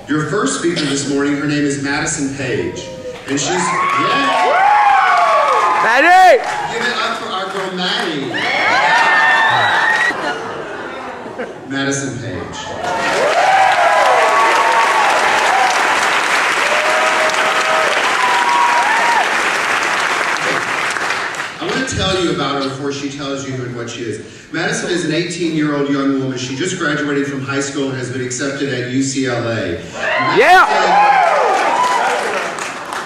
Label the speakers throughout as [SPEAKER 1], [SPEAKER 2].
[SPEAKER 1] Your first speaker this morning, her name is Madison Page. And she's, yeah.
[SPEAKER 2] Maddie!
[SPEAKER 1] Give it up for our girl, Maddie. Madison Page. I want to tell you about her before she tells you who and what she is. Madison is an 18-year-old young woman. She just graduated from high school and has been accepted at UCLA.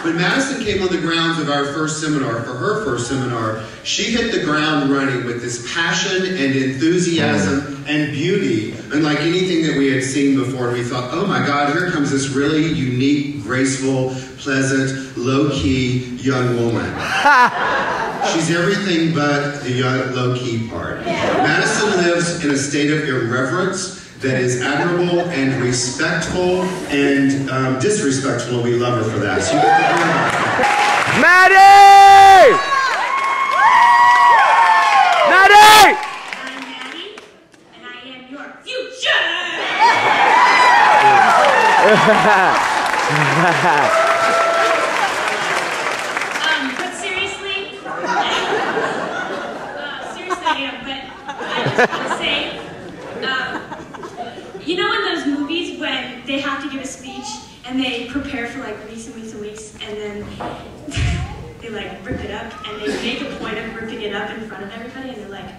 [SPEAKER 1] When Madison came on the grounds of our first seminar, for her first seminar, she hit the ground running with this passion and enthusiasm and beauty, unlike anything that we had seen before. And we thought, oh my God, here comes this really unique, graceful, pleasant, low-key young woman. She's everything but the low-key part. Madison lives in a state of irreverence that is admirable and respectful and disrespectful. We love her for that. So you get to hear about that.
[SPEAKER 2] Maddie! Maddie!
[SPEAKER 3] I'm Maddie, and I am your future! But seriously, I am, but I just want to say, you know in those movies when they have to give a speech and they prepare for like weeks and weeks and weeks and then they like rip it up and they make a point of ripping it up in front of everybody and they're like,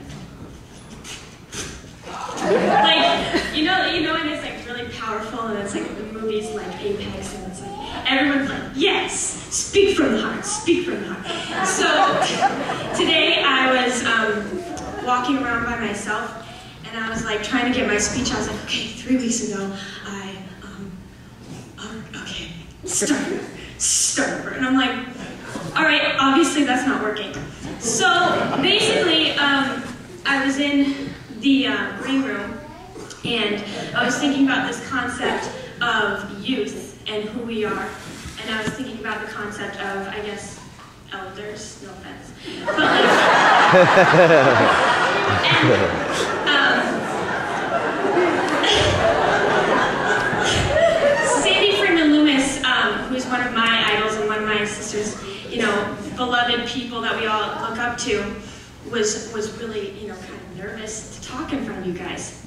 [SPEAKER 3] you know, and it's like really powerful and it's like the movies like Apex and it's like everyone's like, yes, speak from the heart, speak from the heart. So today I was walking around by myself. And I was like trying to get my speech. I was like, okay, 3 weeks ago, okay, start over. And I'm like, all right, obviously that's not working. So basically, I was in the green room, and I was thinking about this concept of youth and who we are. And I was thinking about the concept of, I guess, elders, no offense. But like, who's one of my idols and one of my sister's, you know, beloved people that we all look up to, was really, you know, kind of nervous to talk in front of you guys.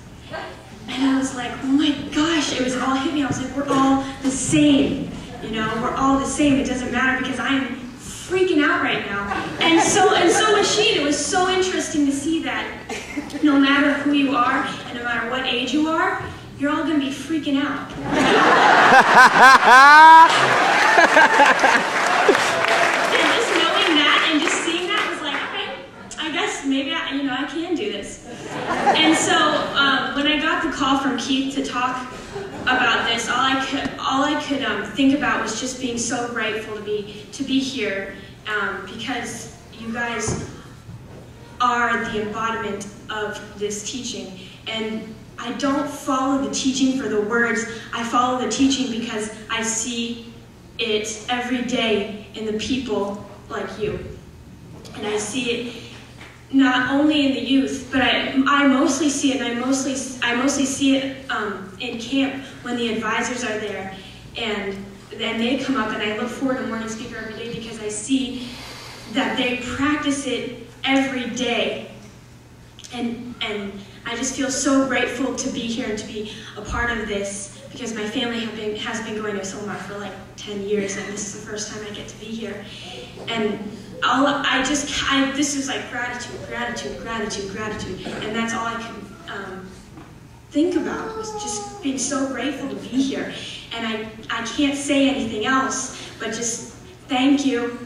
[SPEAKER 3] And I was like, oh my gosh, it was all hit me. I was like, we're all the same, you know, we're all the same. It doesn't matter because I'm freaking out right now. And so was she. And it was so interesting to see that no matter who you are and no matter what age you are, you're all going to be freaking out. And just knowing that and just seeing that was like, okay, I guess maybe I can do this. And so when I got the call from Keith to talk about this, all I could think about was just being so grateful to be here because you guys are the embodiment of this teaching. And I don't follow the teaching for the words. I follow the teaching because I see it every day in the people like you. And I see it not only in the youth, but I mostly see it, and I mostly see it in camp when the advisors are there, and then they come up, and I look forward to morning speaker every day because I see that they practice it every day, and I just feel so grateful to be here and to be a part of this because my family has been going to Asilomar for like 10 years, and this is the first time I get to be here, and this is like gratitude, and that's all I can think about was just being so grateful to be here. And I can't say anything else, but just thank you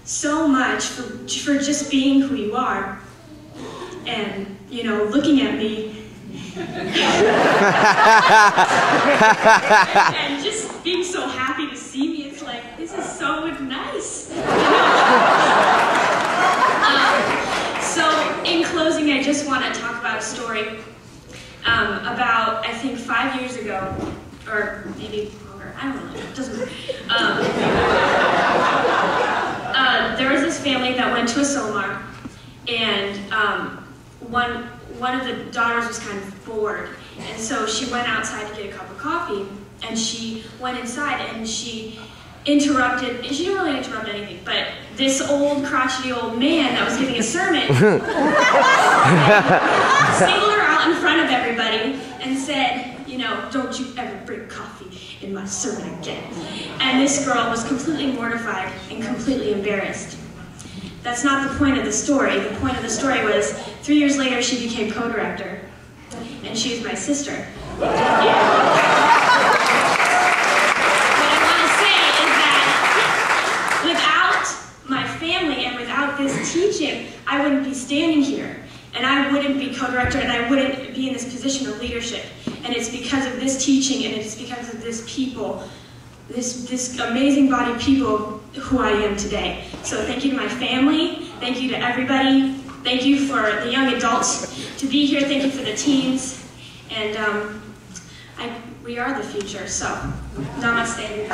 [SPEAKER 3] so much for just being who you are, and you know, looking at me, and just being so happy to see me. It's like, this is so nice. So in closing, I just want to talk about a story about, I think 5 years ago, or maybe longer, I don't know, it doesn't matter. There was this family that went to Asilomar, and one of the daughters was kind of bored, and so she went outside to get a cup of coffee, and she went inside and she interrupted, she didn't really interrupt anything, but this old crotchety old man that was giving a sermon singled her out in front of everybody and said, you know, don't you ever bring coffee in my sermon again. And this girl was completely mortified and completely embarrassed. That's not the point of the story. The point of the story was 3 years later she became co-director, and she's my sister. What I want to say is that without my family and without this teaching, I wouldn't be standing here, and I wouldn't be co-director, and I wouldn't be in this position of leadership. And it's because of this teaching, and it's because of this people, this amazing body of people who I am today. So thank you to my family, thank you to everybody, thank you for the young adults to be here, thank you for the teens, and we are the future, so namaste.